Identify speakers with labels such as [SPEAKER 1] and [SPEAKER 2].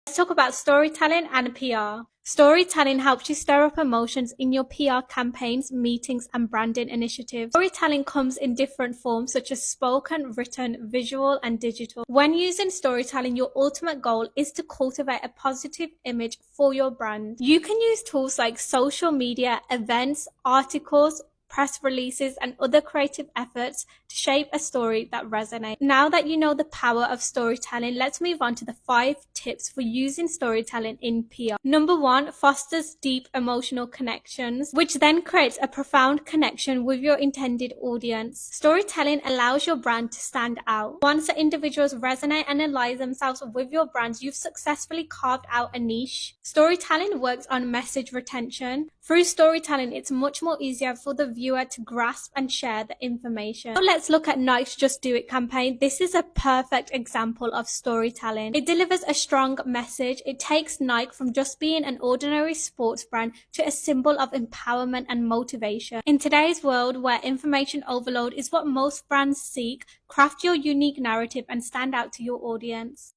[SPEAKER 1] Let's talk about storytelling and PR. Storytelling helps you stir up emotions in your PR campaigns, meetings, and branding initiatives. Storytelling comes in different forms such as spoken, written, visual, and digital. When using storytelling, your ultimate goal is to cultivate a positive image for your brand. You can use tools like social media, events, articles, press releases, and other creative efforts to shape a story that resonates. Now that you know the power of storytelling, let's move on to the 5 tips for using storytelling in PR. Number 1, fosters deep emotional connections, which then creates a profound connection with your intended audience. Storytelling allows your brand to stand out. Once the individuals resonate and align themselves with your brand, you've successfully carved out a niche. Storytelling works on message retention. Through storytelling, it's much more easier for the viewer to grasp and share the information. Now let's look at Nike's Just Do It campaign. This is a perfect example of storytelling. It delivers a strong message. It takes Nike from just being an ordinary sports brand to a symbol of empowerment and motivation. In today's world where information overload is what most brands seek, craft your unique narrative and stand out to your audience.